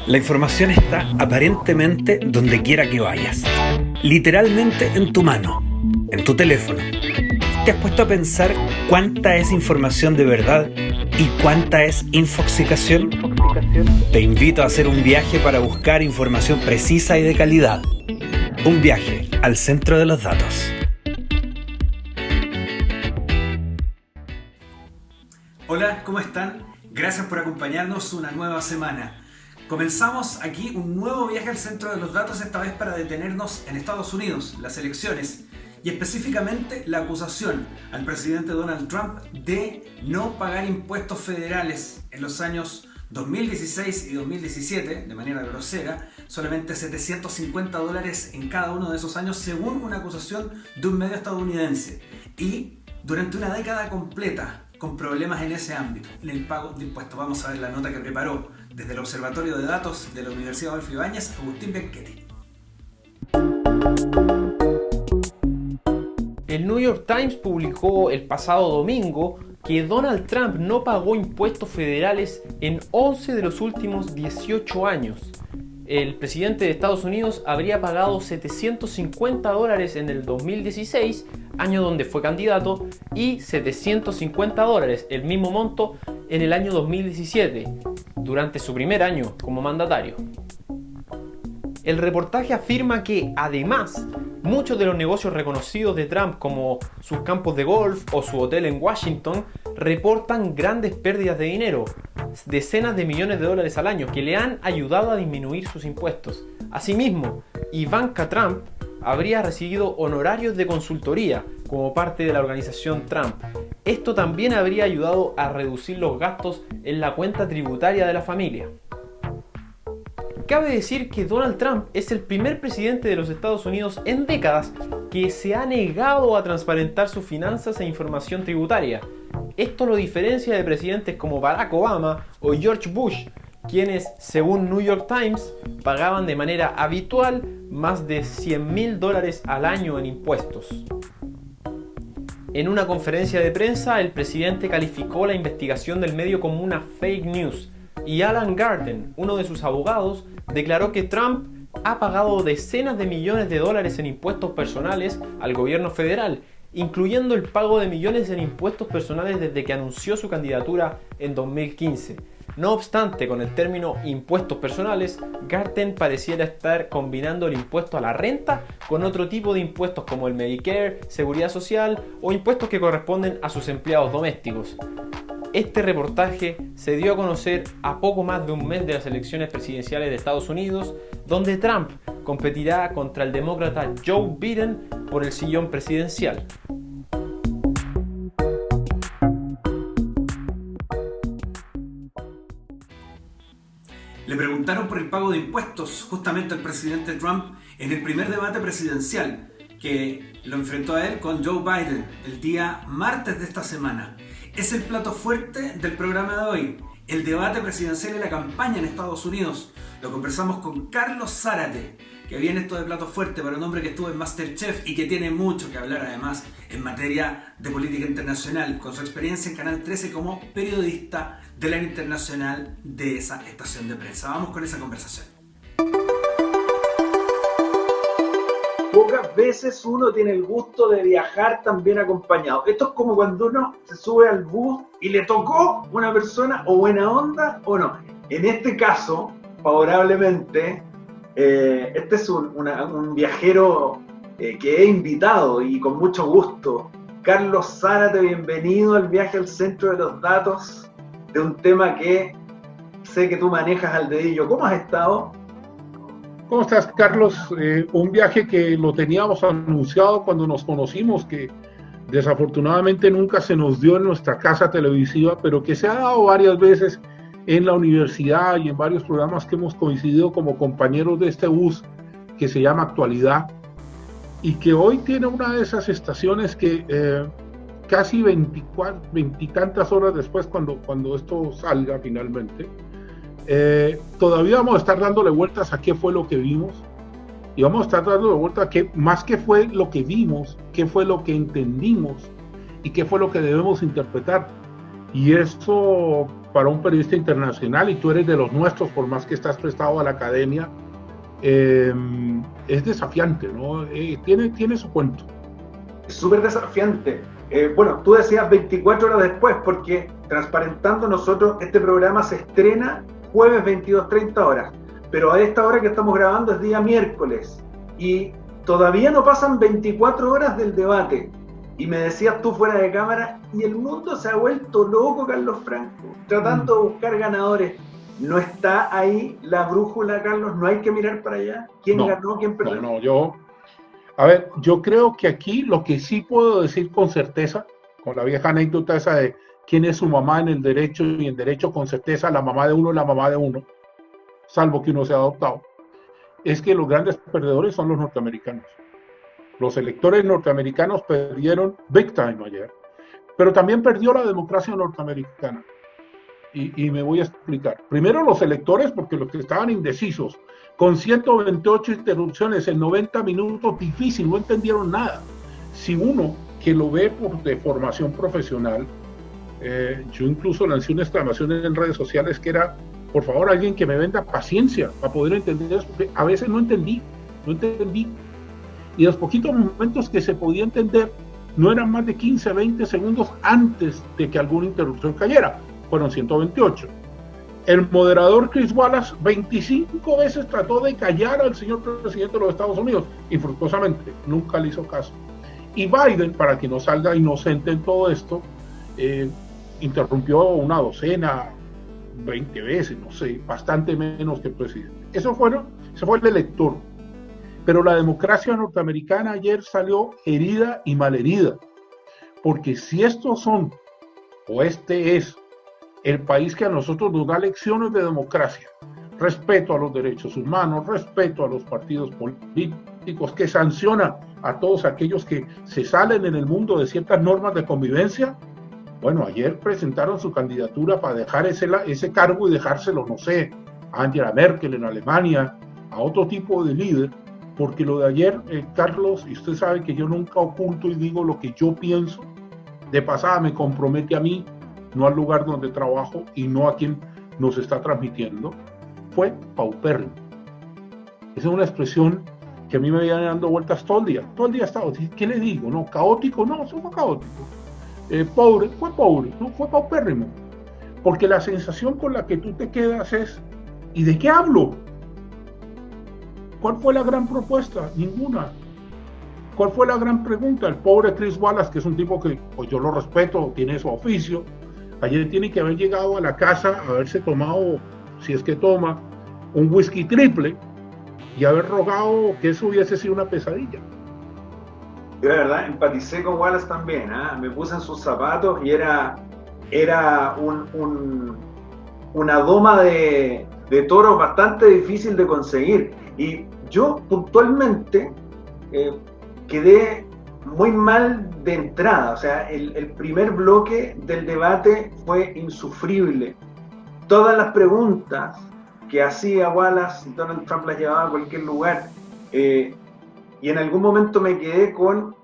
La información está aparentemente donde quiera que vayas. Literalmente en tu mano, en tu teléfono. ¿Te has puesto a pensar cuánta es información de verdad y cuánta es infoxicación? Te invito a hacer un viaje para buscar información precisa y de calidad. Un viaje al centro de los datos. Hola, ¿cómo están? Gracias por acompañarnos una nueva semana. Comenzamos aquí un nuevo viaje al centro de los datos, esta vez para detenernos en Estados Unidos, las elecciones, y específicamente la acusación al presidente Donald Trump de no pagar impuestos federales en los años 2016 y 2017, de manera grosera, solamente $750 en cada uno de esos años, según una acusación de un medio estadounidense. Y durante una década completa, con problemas en ese ámbito, en el pago de impuestos. Vamos a ver la nota que preparó desde el Observatorio de Datos de la Universidad Adolfo Ibáñez, Agustín Bianchetti. El New York Times publicó el pasado domingo que Donald Trump no pagó impuestos federales en 11 de los últimos 18 años. El presidente de Estados Unidos habría pagado $750 en el 2016, año donde fue candidato, y $750, el mismo monto, en el año 2017, durante su primer año como mandatario. El reportaje afirma que, además, muchos de los negocios reconocidos de Trump, como sus campos de golf o su hotel en Washington, reportan grandes pérdidas de dinero, decenas de millones de dólares al año, que le han ayudado a disminuir sus impuestos. Asimismo, Ivanka Trump habría recibido honorarios de consultoría como parte de la organización Trump. Esto también habría ayudado a reducir los gastos en la cuenta tributaria de la familia. Cabe decir que Donald Trump es el primer presidente de los Estados Unidos en décadas que se ha negado a transparentar sus finanzas e información tributaria. Esto lo diferencia de presidentes como Barack Obama o George Bush, quienes, según New York Times, pagaban de manera habitual más de $100,000 al año en impuestos. En una conferencia de prensa, el presidente calificó la investigación del medio como una fake news, y Alan Garden, uno de sus abogados, declaró que Trump ha pagado decenas de millones de dólares en impuestos personales al gobierno federal, incluyendo el pago de millones en impuestos personales desde que anunció su candidatura en 2015. No obstante, con el término impuestos personales, Garten pareciera estar combinando el impuesto a la renta con otro tipo de impuestos como el Medicare, Seguridad Social o impuestos que corresponden a sus empleados domésticos. Este reportaje se dio a conocer a poco más de un mes de las elecciones presidenciales de Estados Unidos, donde Trump competirá contra el demócrata Joe Biden por el sillón presidencial. Le preguntaron por el pago de impuestos justamente al presidente Trump en el primer debate presidencial, que lo enfrentó a él con Joe Biden el día martes de esta semana. Es el plato fuerte del programa de hoy, el debate presidencial y la campaña en Estados Unidos. Lo conversamos con Carlos Zárate, que viene esto de plato fuerte para un hombre que estuvo en MasterChef y que tiene mucho que hablar además en materia de política internacional, con su experiencia en Canal 13 como periodista del área internacional de esa estación de prensa. Vamos con esa conversación. Pocas veces uno tiene el gusto de viajar también acompañado. Esto es como cuando uno se sube al bus y le tocó una persona o buena onda o no. En este caso, favorablemente, este es un viajero que he invitado y con mucho gusto. Carlos Zárate, bienvenido al viaje al centro de los datos de un tema que sé que tú manejas al dedillo. ¿Cómo has estado? ¿Cómo estás, Carlos? Un viaje que lo teníamos anunciado cuando nos conocimos, que desafortunadamente nunca se nos dio en nuestra casa televisiva, pero que se ha dado varias veces en la universidad y en varios programas que hemos coincidido como compañeros de este bus que se llama Actualidad, y que hoy tiene una de esas estaciones que casi 20 y tantas horas después, cuando esto salga finalmente, todavía vamos a estar dándole vueltas a qué fue lo que vimos, y vamos a estar dándole vueltas a qué, más que fue lo que vimos, qué fue lo que entendimos y qué fue lo que debemos interpretar. Y esto para un periodista internacional, y tú eres de los nuestros, por más que estás prestado a la academia, es desafiante, ¿no? Tiene su cuento. Es súper desafiante. Bueno, tú decías 24 horas después, porque transparentando nosotros, este programa se estrena jueves 22:30 horas, pero a esta hora que estamos grabando es día miércoles, y todavía no pasan 24 horas del debate. Y me decías tú fuera de cámara, y el mundo se ha vuelto loco, Carlos Franco, tratando de buscar ganadores. ¿No está ahí la brújula, Carlos? ¿No hay que mirar para allá? ¿Quién ganó, quién perdió? Yo creo que aquí lo que sí puedo decir con certeza, con la vieja anécdota esa de quién es su mamá en el derecho, y en derecho con certeza la mamá de uno es la mamá de uno, salvo que uno sea adoptado, es que los grandes perdedores son los norteamericanos. Los electores norteamericanos perdieron big time ayer, pero también perdió la democracia norteamericana. Y me voy a explicar. Primero los electores, porque los que estaban indecisos, con 128 interrupciones en 90 minutos, difícil, no entendieron nada. Si uno que lo ve de formación profesional, yo incluso lancé una exclamación en redes sociales que era, por favor, alguien que me venda paciencia para poder entender eso, porque a veces no entendí. Y los poquitos momentos que se podía entender no eran más de 15, 20 segundos antes de que alguna interrupción cayera. Fueron 128. El moderador Chris Wallace 25 veces trató de callar al señor presidente de los Estados Unidos, infructuosamente, nunca le hizo caso. Y Biden, para que no salga inocente en todo esto, interrumpió una docena, 20 veces, no sé, bastante menos que el presidente. Ese fue el elector. Pero la democracia norteamericana ayer salió herida y malherida, porque si estos son, o este es, el país que a nosotros nos da lecciones de democracia, respeto a los derechos humanos, respeto a los partidos políticos, que sanciona a todos aquellos que se salen en el mundo de ciertas normas de convivencia, bueno, ayer presentaron su candidatura para dejar ese cargo y dejárselo, no sé, a Angela Merkel en Alemania, a otro tipo de líder, porque lo de ayer, Carlos, y usted sabe que yo nunca oculto y digo lo que yo pienso, de pasada me compromete a mí, no al lugar donde trabajo y no a quien nos está transmitiendo, fue paupérrimo. Esa es una expresión que a mí me viene dando vueltas todo el día he estado, ¿qué le digo? No, caótico, no, eso fue caótico. Pobre, no fue paupérrimo, porque la sensación con la que tú te quedas es, ¿y de qué hablo? ¿Cuál fue la gran propuesta? Ninguna. ¿Cuál fue la gran pregunta? El pobre Chris Wallace, que es un tipo que pues yo lo respeto, tiene su oficio, ayer tiene que haber llegado a la casa, haberse tomado, si es que toma, un whisky triple y haber rogado que eso hubiese sido una pesadilla. Yo la verdad empaticé con Wallace también, me puse en sus zapatos y era una doma de toros bastante difícil de conseguir. Y yo puntualmente quedé muy mal de entrada, o sea, el primer bloque del debate fue insufrible. Todas las preguntas que hacía Wallace, Donald Trump las llevaba a cualquier lugar, y en algún momento me quedé con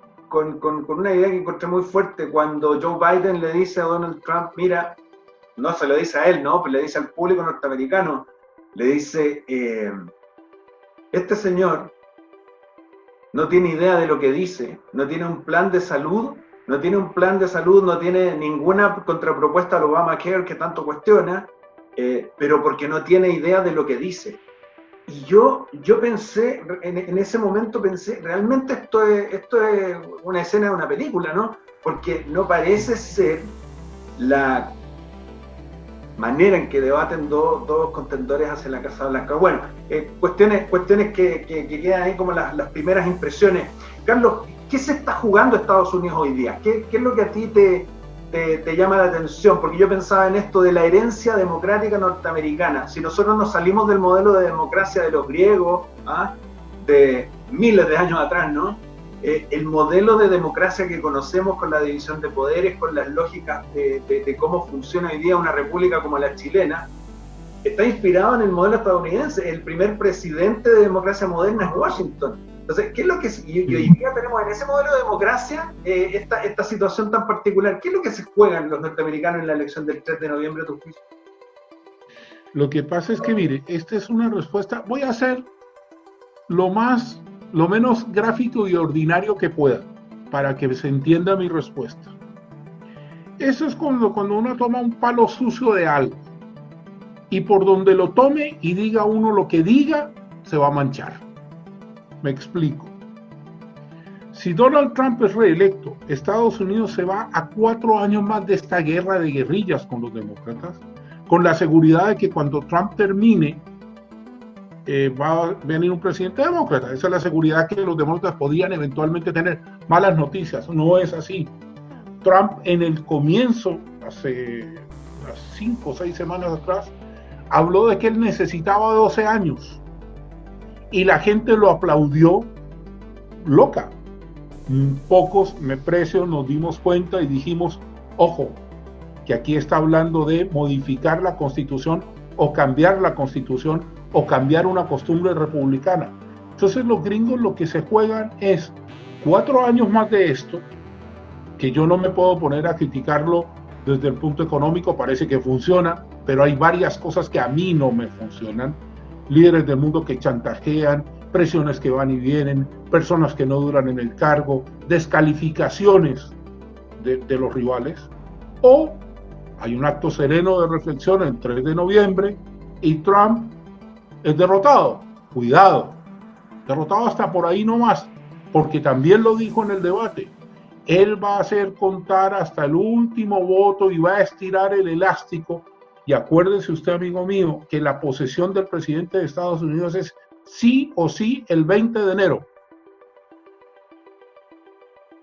una idea que encontré muy fuerte, cuando Joe Biden le dice a Donald Trump, mira, no se lo dice a él, no, pero le dice al público norteamericano, le dice, este señor no tiene idea de lo que dice, no tiene un plan de salud, no tiene ninguna contrapropuesta al Obamacare que tanto cuestiona, pero porque no tiene idea de lo que dice. Y yo pensé, en ese momento pensé, realmente esto es una escena de una película, ¿no? Porque no parece ser la manera en que debaten dos contendores hacia la Casa Blanca. Bueno, cuestiones que quedan ahí como las primeras impresiones. Carlos, ¿qué se está jugando Estados Unidos hoy día? ¿Qué es lo que a ti te llama la atención? Porque yo pensaba en esto de la herencia democrática norteamericana. Si nosotros nos salimos del modelo de democracia de los griegos, de miles de años atrás, ¿no? El modelo de democracia que conocemos con la división de poderes, con las lógicas de cómo funciona hoy día una república como la chilena, está inspirado en el modelo estadounidense. El primer presidente de democracia moderna es Washington. Entonces, ¿qué es lo que hoy día tenemos en ese modelo de democracia, esta situación tan particular? ¿Qué es lo que se juegan los norteamericanos en la elección del 3 de noviembre, a tu juicio? Lo que pasa es que, mire, esta es una respuesta, voy a hacer lo menos gráfico y ordinario que pueda, para que se entienda mi respuesta. Eso es cuando uno toma un palo sucio de algo, y por donde lo tome y diga uno lo que diga, se va a manchar. Me explico. Si Donald Trump es reelecto, Estados Unidos se va a 4 años más de esta guerra de guerrillas con los demócratas, con la seguridad de que cuando Trump termine, va a venir un presidente demócrata. Esa es la seguridad que los demócratas podían eventualmente tener. Malas noticias, no es así. Trump en el comienzo, hace unas 5 o 6 semanas atrás, habló de que él necesitaba 12 años y la gente lo aplaudió loca. Pocos, me precio, nos dimos cuenta y dijimos, ojo, que aquí está hablando de modificar la Constitución o cambiar la Constitución o cambiar una costumbre republicana. Entonces los gringos lo que se juegan es 4 años más de esto, que yo no me puedo poner a criticarlo desde el punto económico, parece que funciona, pero hay varias cosas que a mí no me funcionan. Líderes del mundo que chantajean, presiones que van y vienen, personas que no duran en el cargo, descalificaciones de los rivales, o hay un acto sereno de reflexión el 3 de noviembre y Trump es derrotado. Cuidado, derrotado hasta por ahí nomás, porque también lo dijo en el debate, él va a hacer contar hasta el último voto y va a estirar el elástico. Y acuérdese usted, amigo mío, que la posesión del presidente de Estados Unidos es sí o sí el 20 de enero.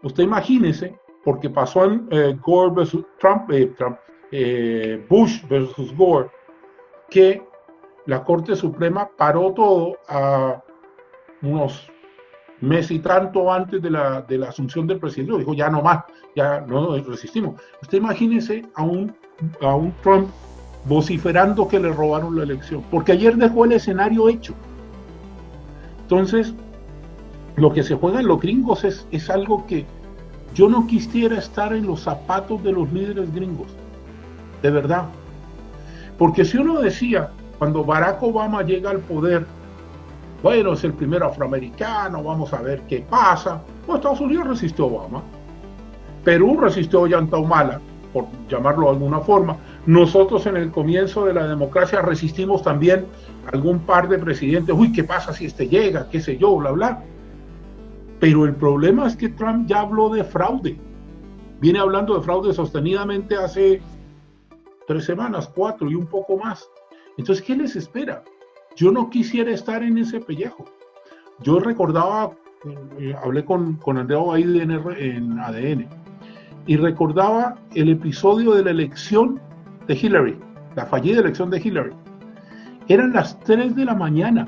Usted imagínese, porque pasó en Gore versus Bush versus Gore, que la Corte Suprema paró todo a unos mes y tanto antes de la asunción del presidente. Dijo, ya no más, ya no resistimos. Usted imagínese a un Trump vociferando que le robaron la elección, porque ayer dejó el escenario hecho. Entonces, lo que se juega en los gringos es algo que yo no quisiera estar en los zapatos de los líderes gringos, de verdad. Porque si uno decía, cuando Barack Obama llega al poder, bueno, es el primer afroamericano, vamos a ver qué pasa. Bueno, Estados Unidos resistió a Obama, Perú resistió a Ollanta por llamarlo de alguna forma. Nosotros en el comienzo de la democracia resistimos también algún par de presidentes. Uy, ¿qué pasa si este llega? ¿Qué sé yo? Bla, bla. Pero el problema es que Trump ya habló de fraude. Viene hablando de fraude sostenidamente hace 3 semanas, 4 y un poco más. Entonces, ¿qué les espera? Yo no quisiera estar en ese pellejo. Yo recordaba, hablé con Andrea Ovaide en ADN, y recordaba el episodio de la elección de Hillary, la fallida elección de Hillary. Eran las 3 de la mañana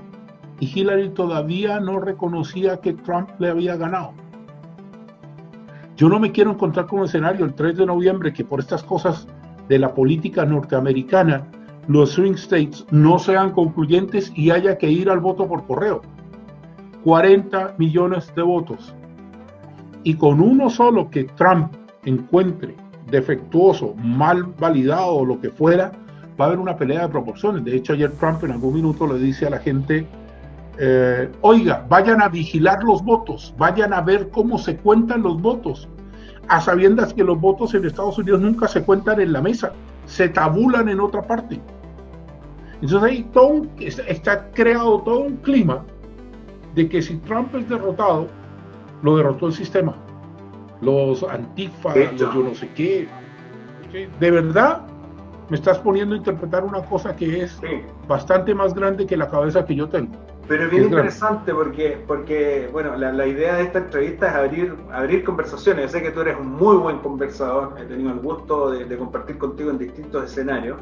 y Hillary todavía no reconocía que Trump le había ganado. Yo no me quiero encontrar con un escenario el 3 de noviembre que por estas cosas de la política norteamericana los swing states no sean concluyentes y haya que ir al voto por correo. 40 millones de votos. Y con uno solo que Trump encuentre defectuoso, mal validado o lo que fuera, va a haber una pelea de proporciones. De hecho, ayer Trump en algún minuto le dice a la gente, oiga, vayan a vigilar los votos, vayan a ver cómo se cuentan los votos, a sabiendas que los votos en Estados Unidos nunca se cuentan en la mesa, se tabulan en otra parte. Entonces ahí está creado todo un clima de que si Trump es derrotado, lo derrotó el sistema. Los antifa, los yo no sé qué. De verdad, me estás poniendo a interpretar una cosa que es bastante más grande que la cabeza que yo tengo. Pero es bien interesante porque bueno, la idea de esta entrevista es abrir conversaciones. Yo sé que tú eres un muy buen conversador, he tenido el gusto de compartir contigo en distintos escenarios.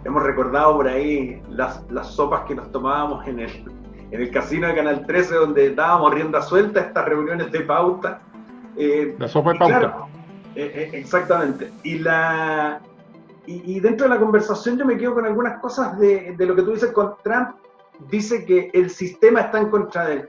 Hemos recordado por ahí las sopas que nos tomábamos en el casino de Canal 13, donde dábamos rienda suelta a estas reuniones de pauta. La sopa de pauta. Claro, exactamente. Y dentro de la conversación yo me quedo con algunas cosas de lo que tú dices con Trump. Dice que el sistema está en contra de él.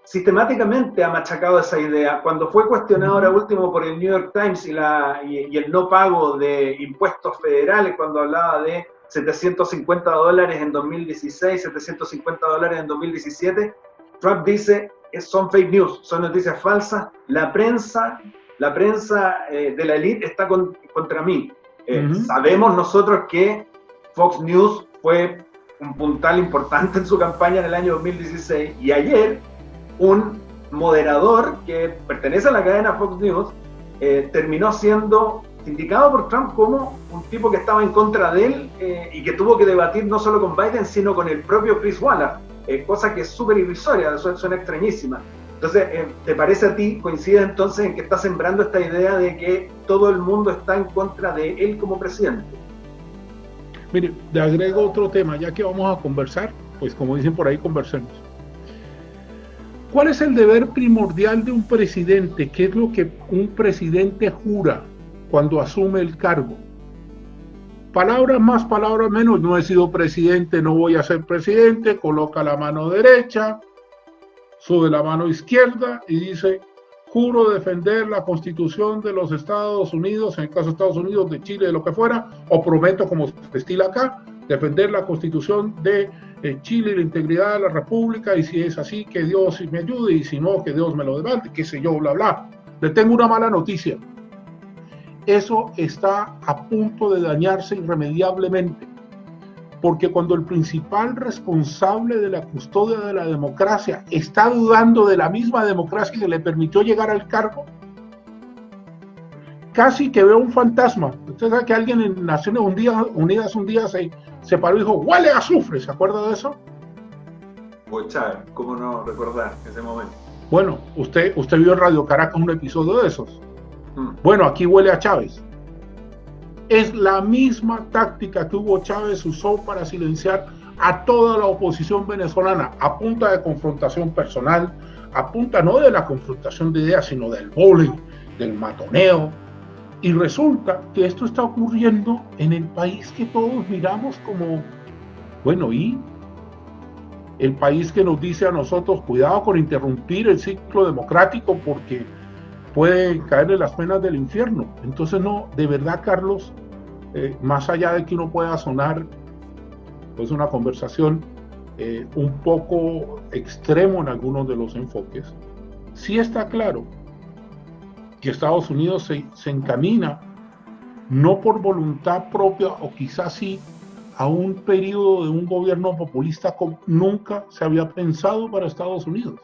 Sistemáticamente ha machacado esa idea. Cuando fue cuestionado ahora último por el New York Times y el no pago de impuestos federales, cuando hablaba de $750 en 2016, $750 en 2017, Trump dice son fake news, son noticias falsas, la prensa de la élite está contra mí. Sabemos nosotros que Fox News fue un puntal importante en su campaña en el año 2016, y ayer un moderador que pertenece a la cadena Fox News terminó siendo indicado por Trump como un tipo que estaba en contra de él y que tuvo que debatir no solo con Biden, sino con el propio Chris Wallace, cosa que es súper irrisoria, suena extrañísima. Entonces, ¿te parece a ti, coincide entonces en que está sembrando esta idea de que todo el mundo está en contra de él como presidente? Mire, le agrego otro tema, ya que vamos a conversar, pues como dicen por ahí, conversemos. ¿Cuál es el deber primordial de un presidente? ¿Qué es lo que un presidente jura cuando asume el cargo? Palabras más, palabras menos. No he sido presidente, no voy a ser presidente. Coloca la mano derecha, sube la mano izquierda y dice: juro defender la Constitución de los Estados Unidos, en el caso de Estados Unidos, de Chile, de lo que fuera, o prometo, como se estila acá, defender la Constitución de Chile y la integridad de la República, y si es así, que Dios me ayude, y si no, que Dios me lo demande, qué sé yo, bla, bla. Le tengo una mala noticia. Eso está a punto de dañarse irremediablemente, porque cuando el principal responsable de la custodia de la democracia está dudando de la misma democracia que le permitió llegar al cargo, casi que veo un fantasma. Usted sabe que alguien en Naciones Unidas un día se paró y dijo: huele a azufre, ¿se acuerda de eso? Pues Chávez, ¿cómo no recordar ese momento? Bueno, usted vio en Radio Caracas un episodio de esos. Bueno, aquí huele a Chávez. Es la misma táctica que Hugo Chávez usó para silenciar a toda la oposición venezolana, a punta de confrontación personal, a punta no de la confrontación de ideas, sino del bullying, del matoneo. Y resulta que esto está ocurriendo en el país que todos miramos como, bueno, y el país que nos dice a nosotros: cuidado con interrumpir el ciclo democrático porque puede caerle las penas del infierno. Entonces, no, de verdad, Carlos, más allá de que uno pueda sonar pues una conversación un poco extremo en algunos de los enfoques, sí está claro que Estados Unidos se encamina, no por voluntad propia, o quizás sí, a un periodo de un gobierno populista como nunca se había pensado para Estados Unidos.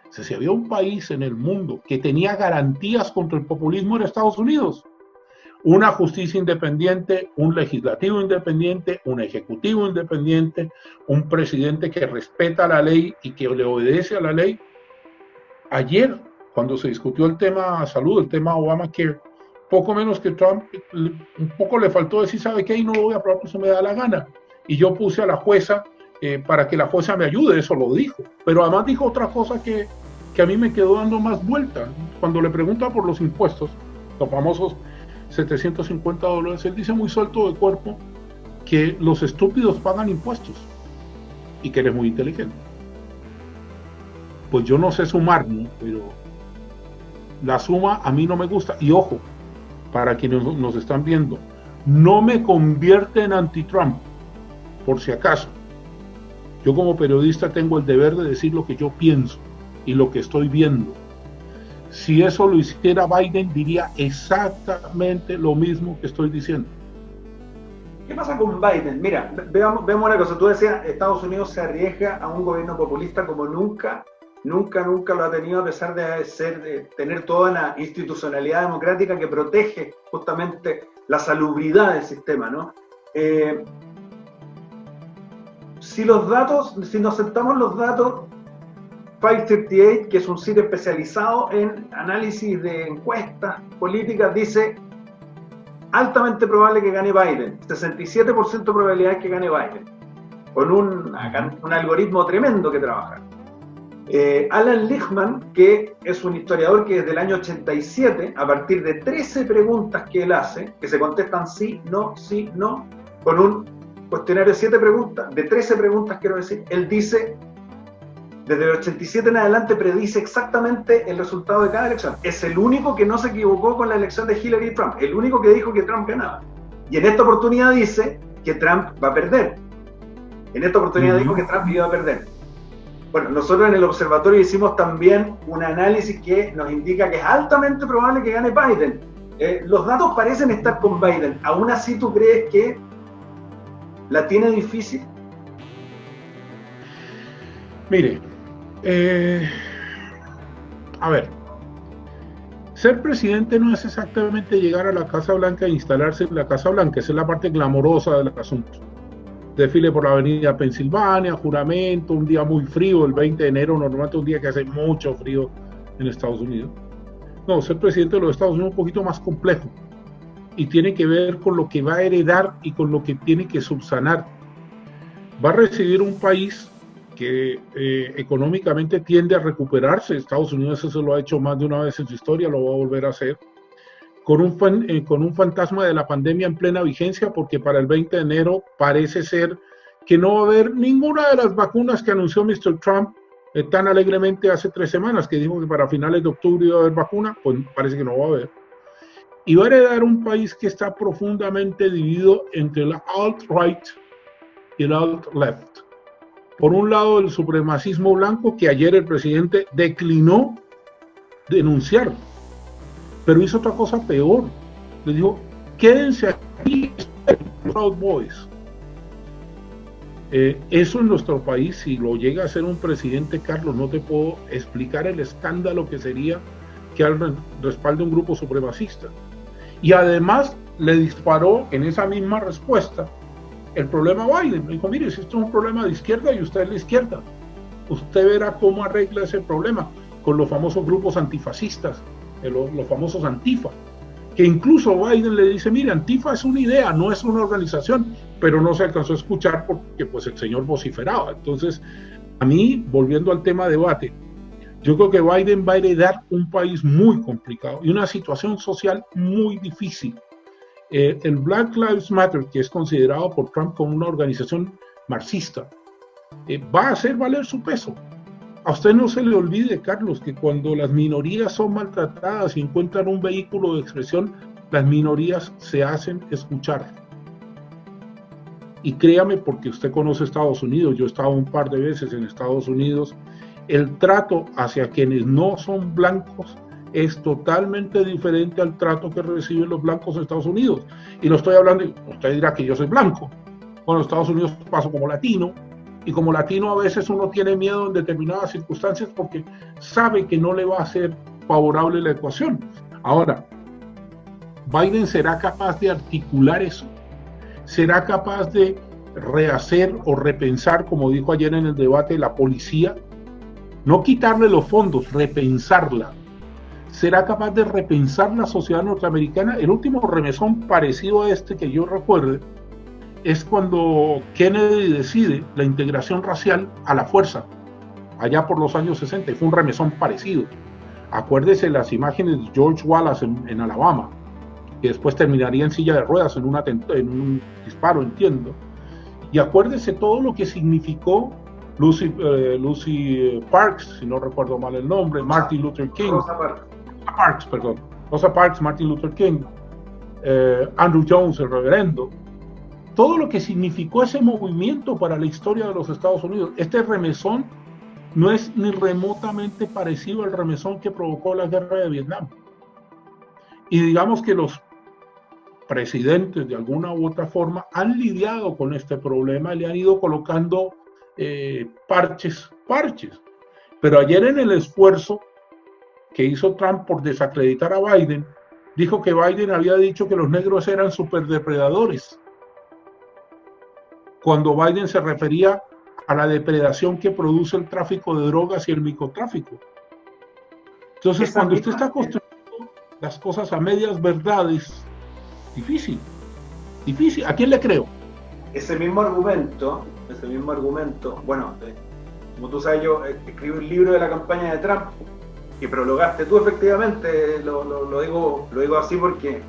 Si había un país en el mundo que tenía garantías contra el populismo, era Estados Unidos. Una justicia independiente, un legislativo independiente, un ejecutivo independiente, un presidente que respeta la ley y que le obedece a la ley. Ayer, cuando se discutió el tema salud, el tema Obamacare, poco menos que Trump, un poco le faltó decir: ¿sabe qué? Y no lo voy a aprobar porque se me da la gana. Y yo puse a la jueza para que la jueza me ayude, eso lo dijo. Pero además dijo otra cosa que a mí me quedó dando más vuelta. Cuando le pregunta por los impuestos, los famosos $750, él dice muy suelto de cuerpo que los estúpidos pagan impuestos y que eres muy inteligente. Pues yo no sé sumar, ¿no? Pero la suma a mí no me gusta. Y ojo, para quienes nos están viendo, no me convierte en anti-Trump, por si acaso. Yo como periodista tengo el deber de decir lo que yo pienso y lo que estoy viendo. Si eso lo hiciera Biden, diría exactamente lo mismo que estoy diciendo. ¿Qué pasa con Biden? Mira, veamos una cosa. Tú decías, Estados Unidos se arriesga a un gobierno populista como nunca lo ha tenido, a pesar de tener toda la institucionalidad democrática que protege justamente la salubridad del sistema, ¿no? Si nos sentamos los datos, 538, que es un sitio especializado en análisis de encuestas políticas, dice altamente probable que gane Biden, 67% de probabilidad que gane Biden, con un algoritmo tremendo que trabaja. Alan Lichtman, que es un historiador que desde el año 87, a partir de 13 preguntas que él hace, que se contestan sí, no, con un cuestionario de 7 preguntas, de 13 preguntas quiero decir, él dice, desde el 87 en adelante predice exactamente el resultado de cada elección. Es el único que no se equivocó con la elección de Hillary y Trump, el único que dijo que Trump ganaba. Y en esta oportunidad dice que Trump va a perder. En esta oportunidad dijo que Trump iba a perder. Bueno, nosotros en el observatorio hicimos también un análisis que nos indica que es altamente probable que gane Biden. Los datos parecen estar con Biden. ¿Aún así tú crees que la tiene difícil? Mire, a ver, ser presidente no es exactamente llegar a la Casa Blanca e instalarse en la Casa Blanca, esa es la parte glamorosa del asunto. Desfile por la avenida Pensilvania, juramento, un día muy frío, el 20 de enero, normalmente un día que hace mucho frío en Estados Unidos. No, ser presidente de los Estados Unidos es un poquito más complejo y tiene que ver con lo que va a heredar y con lo que tiene que subsanar. Va a recibir un país que económicamente tiende a recuperarse. Estados Unidos eso lo ha hecho más de una vez en su historia, lo va a volver a hacer, con un fantasma de la pandemia en plena vigencia, porque para el 20 de enero parece ser que no va a haber ninguna de las vacunas que anunció Mr. Trump tan alegremente hace 3 semanas, que dijo que para finales de octubre iba a haber vacuna, pues parece que no va a haber. Y va a heredar un país que está profundamente dividido entre la alt-right y el alt-left. Por un lado, el supremacismo blanco, que ayer el presidente declinó denunciar, pero hizo otra cosa peor. Le dijo, quédense aquí, Proud Boys. Eso en nuestro país, si lo llega a ser un presidente, Carlos, no te puedo explicar el escándalo que sería que al respalde un grupo supremacista. Y además le disparó en esa misma respuesta el problema a Biden. Le dijo, mire, si esto es un problema de izquierda y usted es de izquierda, usted verá cómo arregla ese problema con los famosos grupos antifascistas, los famosos Antifa, que incluso Biden le dice, mire, Antifa es una idea, no es una organización, pero no se alcanzó a escuchar porque pues el señor vociferaba. Entonces, a mí, volviendo al tema debate, yo creo que Biden va a heredar un país muy complicado y una situación social muy difícil. El Black Lives Matter, que es considerado por Trump como una organización marxista, va a hacer valer su peso. A usted no se le olvide, Carlos, que cuando las minorías son maltratadas y encuentran un vehículo de expresión, las minorías se hacen escuchar. Y créame, porque usted conoce Estados Unidos, yo he estado un par de veces en Estados Unidos, el trato hacia quienes no son blancos es totalmente diferente al trato que reciben los blancos en Estados Unidos. Y no estoy hablando, usted dirá que yo soy blanco. Bueno, en Estados Unidos paso como latino, y como latino a veces uno tiene miedo en determinadas circunstancias porque sabe que no le va a ser favorable la ecuación. Ahora, ¿Biden será capaz de articular eso? ¿Será capaz de rehacer o repensar, como dijo ayer en el debate, la policía? No quitarle los fondos, repensarla. ¿Será capaz de repensar la sociedad norteamericana? El último remesón parecido a este que yo recuerde es cuando Kennedy decide la integración racial a la fuerza, allá por los años 60, y fue un remesón parecido. Acuérdese las imágenes de George Wallace en Alabama, que después terminaría en silla de ruedas en un disparo, entiendo. Y acuérdese todo lo que significó Lucy Parks, si no recuerdo mal el nombre, Martin Luther King. Rosa Parks, Martin Luther King, Andrew Jones, el reverendo. Todo lo que significó ese movimiento para la historia de los Estados Unidos. Este remesón no es ni remotamente parecido al remesón que provocó la guerra de Vietnam. Y digamos que los presidentes de alguna u otra forma han lidiado con este problema, le han ido colocando parches. Pero ayer en el esfuerzo que hizo Trump por desacreditar a Biden, dijo que Biden había dicho que los negros eran superdepredadores, cuando Biden se refería a la depredación que produce el tráfico de drogas y el microtráfico. Entonces, cuando usted está construyendo las cosas a medias verdades, difícil. ¿A quién le creo? Ese mismo argumento, bueno, como tú sabes, yo escribí un libro de la campaña de Trump, que prologaste tú efectivamente, lo digo así porque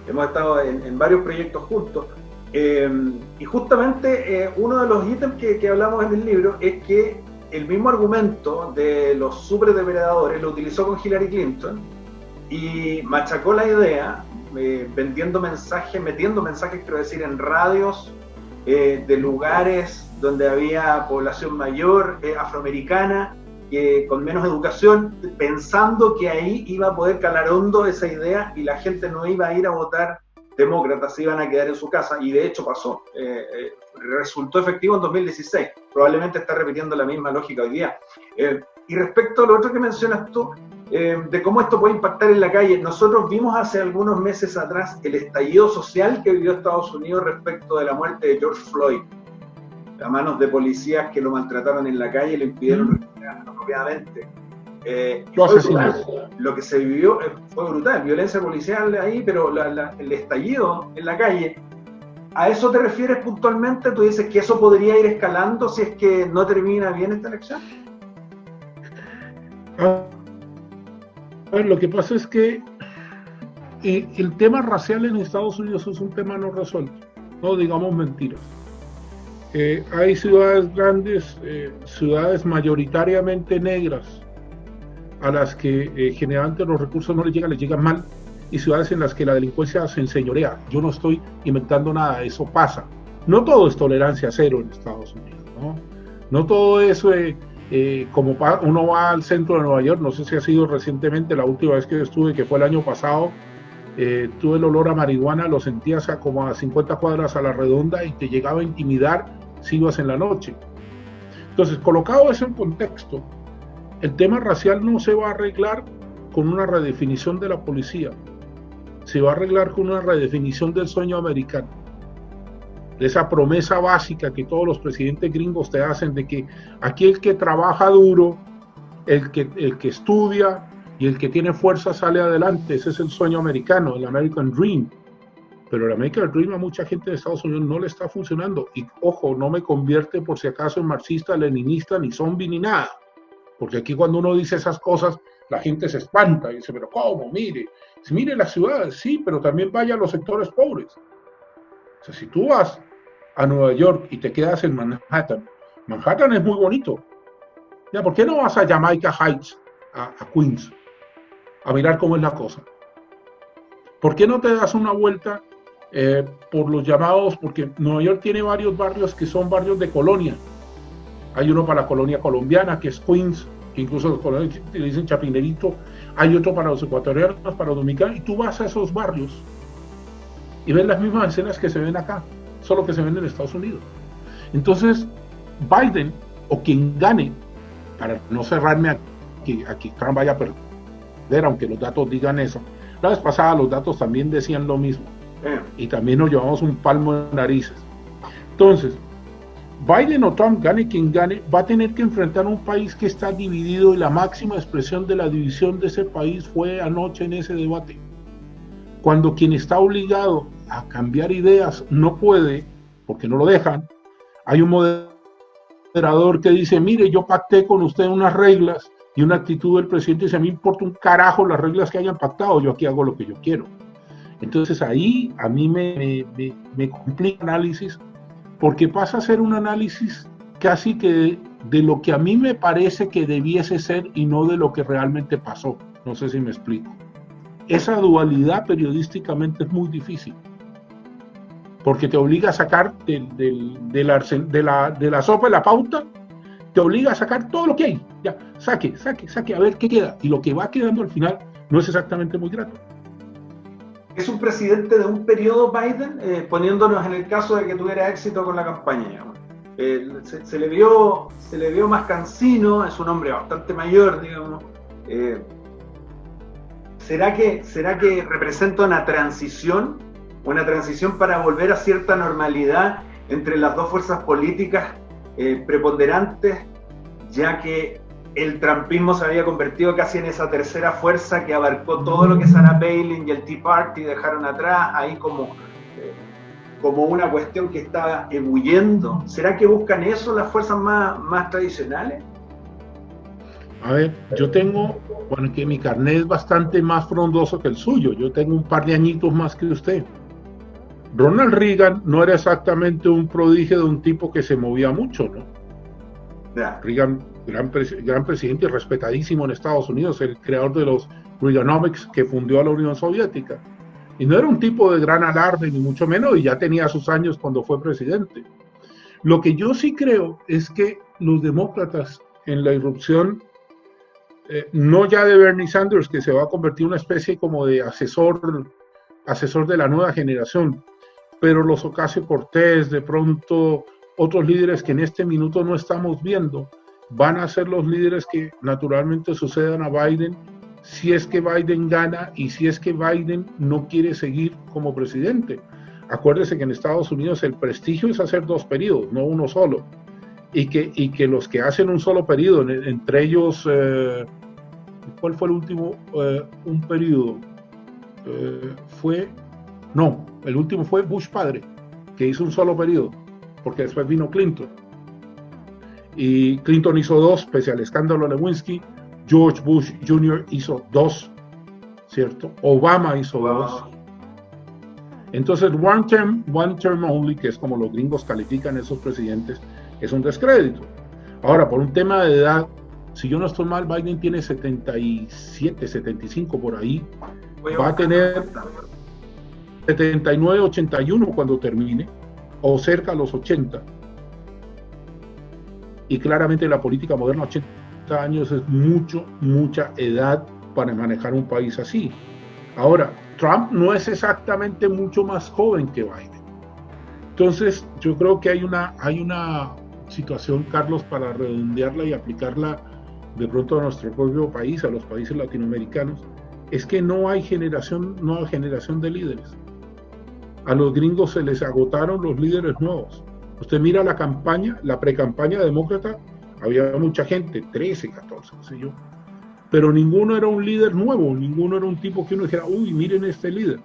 hemos estado en varios proyectos juntos. Y justamente uno de los ítems que hablamos en el libro es que el mismo argumento de los superdepredadores lo utilizó con Hillary Clinton y machacó la idea, metiendo mensajes, quiero decir, en radios de lugares donde había población mayor, afroamericana, con menos educación, pensando que ahí iba a poder calar hondo esa idea y la gente no iba a ir a votar demócratas, se iban a quedar en su casa, y de hecho pasó. Resultó efectivo en 2016. Probablemente está repitiendo la misma lógica hoy día. Y respecto a lo otro que mencionas tú, de cómo esto puede impactar en la calle, nosotros vimos hace algunos meses atrás el estallido social que vivió Estados Unidos respecto de la muerte de George Floyd, a manos de policías que lo maltrataron en la calle y le impidieron respirar apropiadamente. Lo que se vivió fue brutal, violencia policial ahí, pero el estallido en la calle. ¿A eso te refieres puntualmente? ¿Tú dices que eso podría ir escalando si es que no termina bien esta elección? Lo que pasa es que el tema racial en Estados Unidos es un tema no resuelto, no digamos mentiras. Hay ciudades grandes, ciudades mayoritariamente negras, a las que generalmente los recursos no les llegan mal, y ciudades en las que la delincuencia se enseñorea. Yo no estoy inventando nada, eso pasa. No todo es tolerancia cero en Estados Unidos, ¿no? No todo eso, como uno va al centro de Nueva York, no sé si ha sido recientemente, la última vez que estuve, que fue el año pasado, tuve el olor a marihuana, lo sentías como a 50 cuadras a la redonda y te llegaba a intimidar si ibas en la noche. Entonces, colocado eso en contexto, el tema racial no se va a arreglar con una redefinición de la policía, se va a arreglar con una redefinición del sueño americano, de esa promesa básica que todos los presidentes gringos te hacen de que aquí el que trabaja duro, el que estudia y el que tiene fuerza sale adelante. Ese es el sueño americano, el American Dream. Pero el American Dream a mucha gente de Estados Unidos no le está funcionando. Y ojo, no me convierte por si acaso en marxista, leninista, ni zombie, ni nada. Porque aquí cuando uno dice esas cosas, la gente se espanta y dice, pero ¿cómo? Mire las ciudades, sí, pero también vaya a los sectores pobres. O sea, si tú vas a Nueva York y te quedas en Manhattan, Manhattan es muy bonito. Ya, ¿por qué no vas a Jamaica Heights, a Queens, a mirar cómo es la cosa? ¿Por qué no te das una vuelta por los llamados? Porque Nueva York tiene varios barrios que son barrios de colonia. Hay uno para la colonia colombiana, que es Queens, que incluso los colombianos le dicen Chapinerito. Hay otro para los ecuatorianos, para los dominicanos, y tú vas a esos barrios y ves las mismas escenas que se ven acá, solo que se ven en Estados Unidos. Entonces, Biden, o quien gane, para no cerrarme a que Trump vaya a perder, aunque los datos digan eso, la vez pasada los datos también decían lo mismo, y también nos llevamos un palmo de narices. Entonces, Biden o Trump, gane quien gane, va a tener que enfrentar un país que está dividido, y la máxima expresión de la división de ese país fue anoche en ese debate. Cuando quien está obligado a cambiar ideas no puede, porque no lo dejan, hay un moderador que dice, mire, yo pacté con usted unas reglas, y una actitud del presidente dice, a mí me importa un carajo las reglas que hayan pactado, yo aquí hago lo que yo quiero. Entonces ahí a mí me complica el análisis, porque pasa a ser un análisis casi que de lo que a mí me parece que debiese ser y no de lo que realmente pasó. No sé si me explico. Esa dualidad periodísticamente es muy difícil, porque te obliga a sacar de la sopa de la pauta, te obliga a sacar todo lo que hay. Ya, saque, a ver qué queda. Y lo que va quedando al final no es exactamente muy grato. Es un presidente de un periodo Biden, poniéndonos en el caso de que tuviera éxito con la campaña. Se le vio más cansino, es un hombre bastante mayor, digamos. ¿Será que representa una transición para volver a cierta normalidad entre las dos fuerzas políticas preponderantes, ya que el trumpismo se había convertido casi en esa tercera fuerza que abarcó todo lo que Sarah Palin y el Tea Party dejaron atrás, ahí como una cuestión que estaba ebulliendo? ¿Será que buscan eso las fuerzas más tradicionales? A ver, yo tengo, bueno, que mi carnet es bastante más frondoso que el suyo, yo tengo un par de añitos más que usted. Ronald Reagan no era exactamente un prodigio de un tipo que se movía mucho, ¿no? Yeah. Reagan, gran presidente y respetadísimo en Estados Unidos, el creador de los Reaganomics que fundió a la Unión Soviética. Y no era un tipo de gran alarde, ni mucho menos, y ya tenía sus años cuando fue presidente. Lo que yo sí creo es que los demócratas en la irrupción, no ya de Bernie Sanders, que se va a convertir en una especie como de asesor de la nueva generación, pero los Ocasio-Cortez, de pronto otros líderes que en este minuto no estamos viendo, van a ser los líderes que naturalmente sucedan a Biden si es que Biden gana y si es que Biden no quiere seguir como presidente. Acuérdese que en Estados Unidos el prestigio es hacer 2 periodos, no uno solo. Y que los que hacen un solo periodo, entre ellos, ¿cuál fue el último? Un periodo. El último fue Bush padre, que hizo un solo periodo, porque después vino Clinton. Y Clinton hizo 2, pese al escándalo de Lewinsky. George Bush Jr. hizo 2, ¿cierto? Obama hizo 2. Entonces, one term only, que es como los gringos califican a esos presidentes, es un descrédito. Ahora, por un tema de edad, si yo no estoy mal, Biden tiene 77, 75 por ahí. Va a tener 79, 81 cuando termine, o cerca a los 80. Y claramente la política moderna, 80 años es mucha edad para manejar un país así. Ahora, Trump no es exactamente mucho más joven que Biden. Entonces, yo creo que hay una situación, Carlos, para redondearla y aplicarla de pronto a nuestro propio país, a los países latinoamericanos, es que no hay nueva generación de líderes. A los gringos se les agotaron los líderes nuevos. Usted mira la pre-campaña demócrata, había mucha gente, 13, 14, no sé yo, pero ninguno era un líder nuevo, ninguno era un tipo que uno dijera, uy, miren este líder.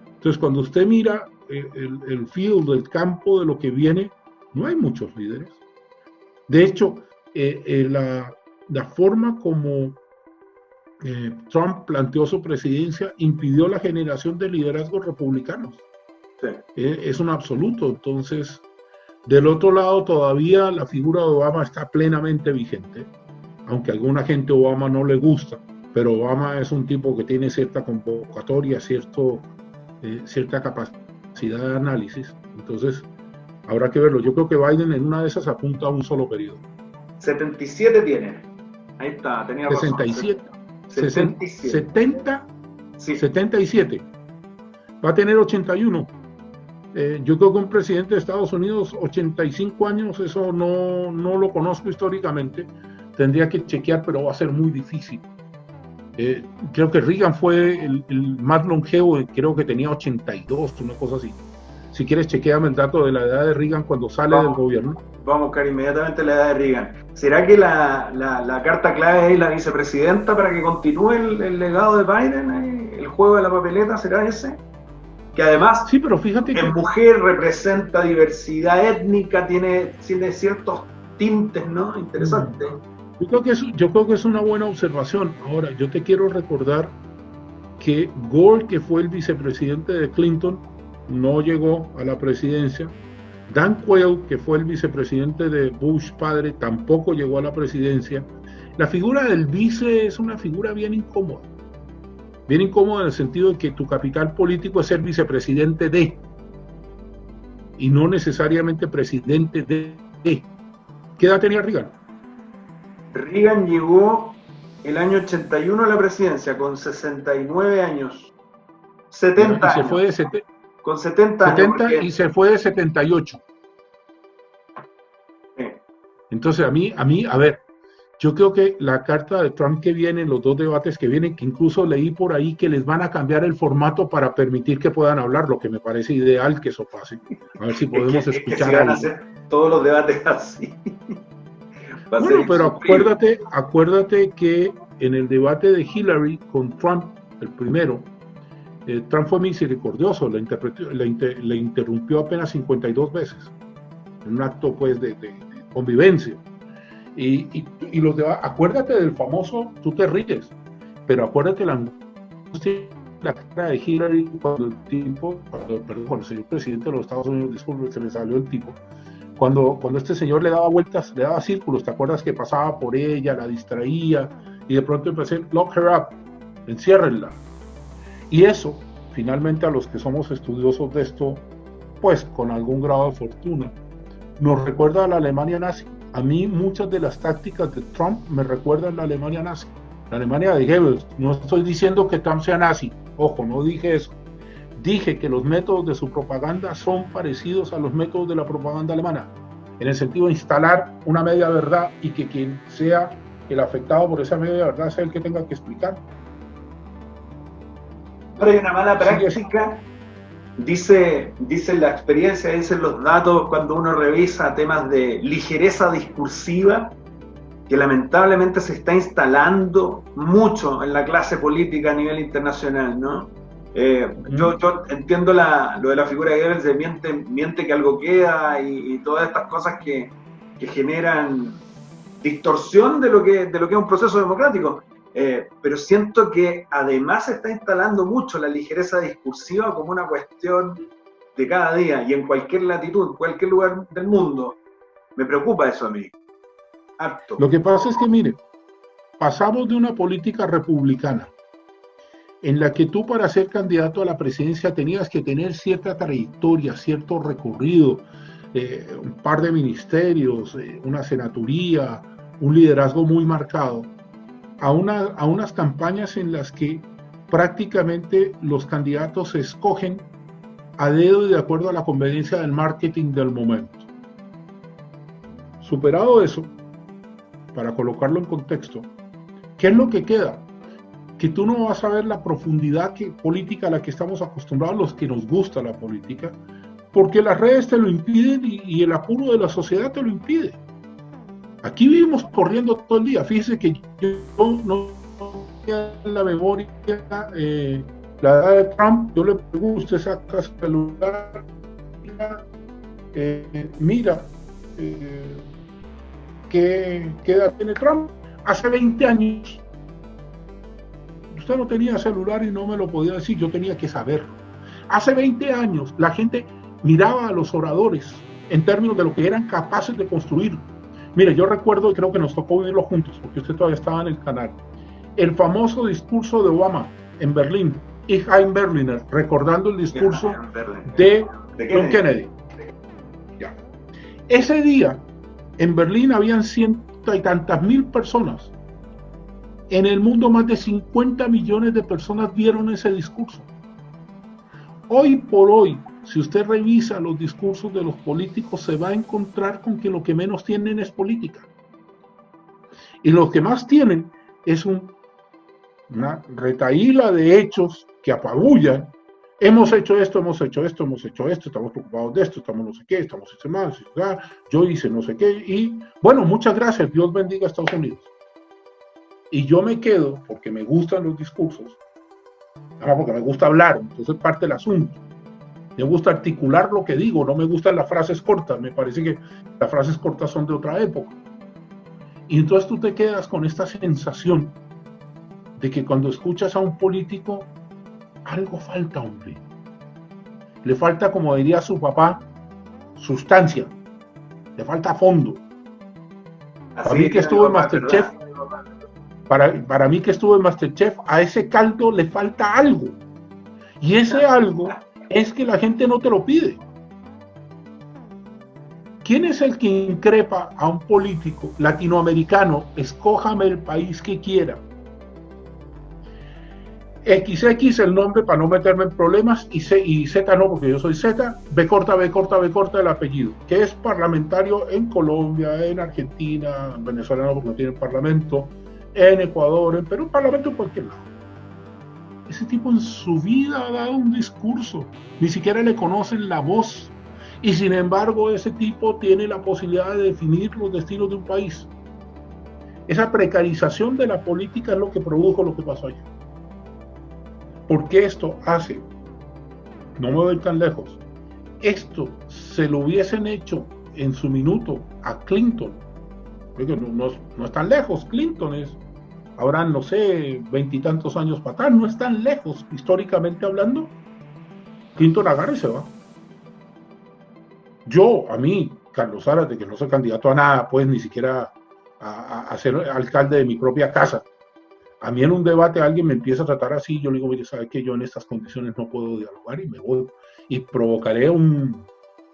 Entonces, cuando usted mira el field, el campo de lo que viene, no hay muchos líderes. De hecho, la forma como Trump planteó su presidencia impidió la generación de liderazgos republicanos. Sí. Es un absoluto. Entonces, del otro lado, todavía la figura de Obama está plenamente vigente, aunque a alguna gente Obama no le gusta, pero Obama es un tipo que tiene cierta convocatoria, cierta capacidad de análisis. Entonces, habrá que verlo. Yo creo que Biden en una de esas apunta a un solo periodo. 77 tiene. Ahí está, tenía razón. 67. 77. Va a tener 81. Yo creo que un presidente de Estados Unidos, 85 años, eso no lo conozco históricamente. Tendría que chequear, pero va a ser muy difícil. Creo que Reagan fue el más longevo, creo que tenía 82, una cosa así. Si quieres, chequeame el dato de la edad de Reagan cuando sale del gobierno. Vamos a buscar inmediatamente la edad de Reagan. ¿Será que la carta clave es la vicepresidenta para que continúe el legado de Biden? ¿El juego de la papeleta será ese? Que además, sí, pero fíjate que mujer representa diversidad étnica, tiene ciertos tintes, ¿no? Interesantes. Yo creo que es una buena observación. Ahora, yo te quiero recordar que Gore, que fue el vicepresidente de Clinton, no llegó a la presidencia. Dan Quayle, que fue el vicepresidente de Bush padre, tampoco llegó a la presidencia. La figura del vice es una figura bien incómoda. Bien incómoda en el sentido de que tu capital político es ser vicepresidente de, y no necesariamente presidente de. ¿Qué edad tenía Reagan? Reagan llegó el año 81 a la presidencia con 69 años. 70 años. Se fue de con 70 años. 70 y se fue de 78. Sí. Entonces, a ver, yo creo que la carta de Trump que viene, los 2 debates que vienen, que incluso leí por ahí que les van a cambiar el formato para permitir que puedan hablar, lo que me parece ideal que eso pase. A ver si podemos escuchar. Si van a hacer todos los debates así. Bueno, pero acuérdate que en el debate de Hillary con Trump, el primero, Trump fue misericordioso, le interrumpió apenas 52 veces, en un acto pues de convivencia. Y los debates, acuérdate del famoso, tú te ríes, pero acuérdate la cara de Hillary cuando el señor presidente de los Estados Unidos, disculpe, se le salió el tipo, cuando este señor le daba vueltas, le daba círculos, ¿te acuerdas que pasaba por ella, la distraía, y de pronto empecé, lock her up, enciérrenla? Y eso, finalmente a los que somos estudiosos de esto, pues con algún grado de fortuna, nos recuerda a la Alemania nazi. A mí muchas de las tácticas de Trump me recuerdan a la Alemania nazi, la Alemania de Goebbels. No estoy diciendo que Trump sea nazi, ojo, no dije eso. Dije que los métodos de su propaganda son parecidos a los métodos de la propaganda alemana, en el sentido de instalar una media verdad y que quien sea el afectado por esa media verdad sea el que tenga que explicar. Ahora hay una mala práctica, dice la experiencia, dicen los datos cuando uno revisa temas de ligereza discursiva, que lamentablemente se está instalando mucho en la clase política a nivel internacional, ¿no? Yo entiendo lo de la figura de Goebbels, de miente que algo queda y todas estas cosas que generan distorsión de lo que es un proceso democrático, pero siento que además se está instalando mucho la ligereza discursiva como una cuestión de cada día y en cualquier latitud, en cualquier lugar del mundo. Me preocupa eso a mí, harto. Lo que pasa es que, mire, pasamos de una política republicana en la que tú para ser candidato a la presidencia tenías que tener cierta trayectoria, cierto recorrido, un par de ministerios, una senaturía, un liderazgo muy marcado, a unas campañas en las que prácticamente los candidatos se escogen a dedo y de acuerdo a la conveniencia del marketing del momento. Superado eso, para colocarlo en contexto, ¿qué es lo que queda? Que tú no vas a ver la profundidad política a la que estamos acostumbrados los que nos gusta la política, porque las redes te lo impiden y el apuro de la sociedad te lo impide. Aquí vivimos corriendo todo el día. Fíjese que yo no tenía en la memoria la edad de Trump. Yo le pregunto, usted saca el celular, mira, ¿qué edad tiene Trump? Hace 20 años. Usted no tenía celular y no me lo podía decir, yo tenía que saberlo. Hace 20 años la gente miraba a los oradores en términos de lo que eran capaces de construir. Mire, yo recuerdo, y creo que nos tocó vivirlo juntos, porque usted todavía estaba en el canal, el famoso discurso de Obama en Berlín, Ich ein Berliner, recordando el discurso de John Kennedy. Ya. Ese día, en Berlín habían 100 y tantas mil personas. En el mundo más de 50 millones de personas vieron ese discurso. Hoy por hoy, si usted revisa los discursos de los políticos, se va a encontrar con que lo que menos tienen es política. Y lo que más tienen es una retahíla de hechos que apabullan. Hemos hecho esto, hemos hecho esto, hemos hecho esto, estamos preocupados de esto, estamos no sé qué, estamos más, yo hice no sé qué. Y bueno, muchas gracias, Dios bendiga a Estados Unidos. Y yo me quedo, porque me gustan los discursos, porque me gusta hablar, entonces parte del asunto. Me gusta articular lo que digo, no me gustan las frases cortas, me parece que las frases cortas son de otra época. Y entonces tú te quedas con esta sensación de que cuando escuchas a un político, algo falta, hombre. Le falta, como diría su papá, sustancia, le falta fondo. Para mí que estuvo en Masterchef, para mí que estuvo en Masterchef, a ese caldo le falta algo. Y ese algo es que la gente no te lo pide. ¿Quién es el que increpa a un político latinoamericano? Escójame el país que quiera. XX el nombre para no meterme en problemas y Z no, porque yo soy Z, B corta el apellido, que es parlamentario en Colombia, en Argentina, en Venezuela no, porque no tiene parlamento, en Ecuador, en Perú, parlamento en cualquier lado. Ese tipo en su vida ha dado un discurso, ni siquiera le conocen la voz, y sin embargo ese tipo tiene la posibilidad de definir los destinos de un país. Esa precarización de la política es lo que produjo lo que pasó allá. Porque esto hace, no me voy tan lejos, esto se lo hubiesen hecho en su minuto a Clinton, porque no es tan lejos, Clinton habrán, no sé, 20 y tantos años para atrás, no es tan lejos, históricamente hablando, Clinton agarra y se va. A mí, Carlos Zárate, que no soy candidato a nada, pues ni siquiera a ser alcalde de mi propia casa, A mí en un debate alguien me empieza a tratar así, yo le digo, mire, sabe que yo en estas condiciones no puedo dialogar y me voy. Y provocaré un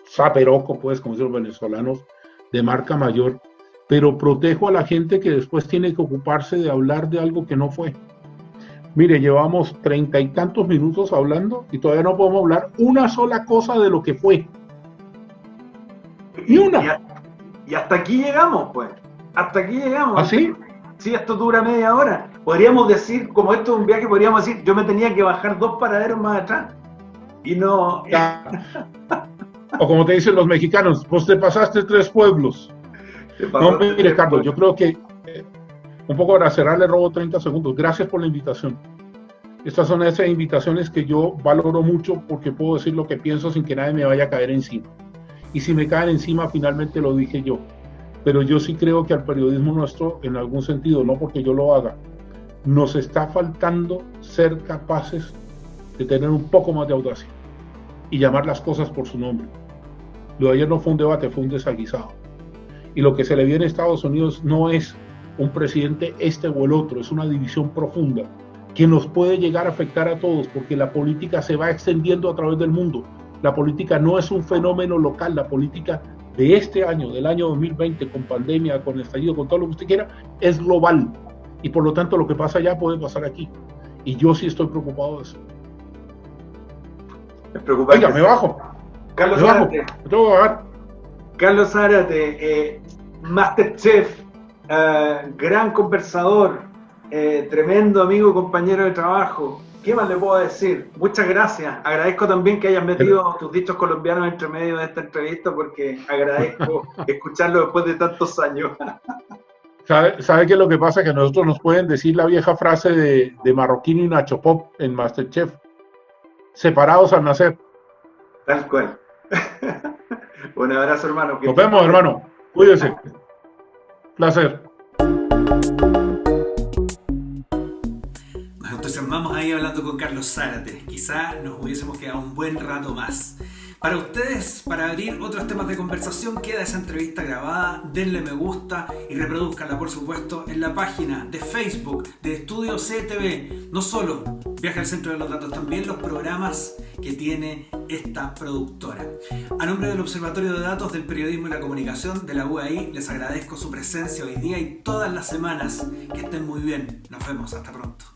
zaperoco, pues, como dicen los venezolanos, de marca mayor, pero protejo a la gente que después tiene que ocuparse de hablar de algo que no fue. Mire, llevamos 30 y tantos minutos hablando y todavía no podemos hablar una sola cosa de lo que fue. Ni una. Y hasta aquí llegamos, pues. Hasta aquí llegamos. ¿Así? Sí, esto dura media hora. Podríamos decir, como esto es un viaje, podríamos decir, yo me tenía que bajar 2 paraderos más atrás. Y no... O como te dicen los mexicanos, pues te pasaste 3 pueblos. No, mire, Carlos, yo creo que un poco para cerrar le robo 30 segundos. Gracias por la invitación. Estas son esas invitaciones que yo valoro mucho porque puedo decir lo que pienso sin que nadie me vaya a caer encima. Y si me caen encima, finalmente lo dije yo. Pero yo sí creo que al periodismo nuestro, en algún sentido, no porque yo lo haga, nos está faltando ser capaces de tener un poco más de audacia y llamar las cosas por su nombre. Lo de ayer no fue un debate, fue un desaguisado. Y lo que se le viene a Estados Unidos no es un presidente este o el otro, es una división profunda que nos puede llegar a afectar a todos porque la política se va extendiendo a través del mundo. La política no es un fenómeno local, la política de este año, del año 2020, con pandemia, con estallido, con todo lo que usted quiera, es global. Y por lo tanto lo que pasa allá puede pasar aquí. Y yo sí estoy preocupado de eso. Es preocupante. Oiga, me bajo. Carlos Me bajo. Zárate. Me tengo que bajar. Carlos Zárate, Masterchef, gran conversador, tremendo amigo y compañero de trabajo. ¿Qué más le puedo decir? Muchas gracias. Agradezco también que hayas metido tus dichos colombianos entre medio de esta entrevista porque agradezco escucharlo después de tantos años. ¿Sabe qué es lo que pasa? Que a nosotros nos pueden decir la vieja frase de Marroquín y Nacho Pop en Masterchef. Separados al nacer. Tal cual. Un abrazo, hermano. Nos vemos, hermano. Cuídese. Placer. Nos entusiasmamos ahí hablando con Carlos Zárate. Quizá nos hubiésemos quedado un buen rato más. Para ustedes, para abrir otros temas de conversación, queda esa entrevista grabada. Denle me gusta y reproduzcanla, por supuesto, en la página de Facebook de Estudio CTV. No solo Viaje al Centro de los Datos, también los programas que tiene esta productora. A nombre del Observatorio de Datos del Periodismo y la Comunicación de la UAI, les agradezco su presencia hoy día y todas las semanas. Que estén muy bien. Nos vemos. Hasta pronto.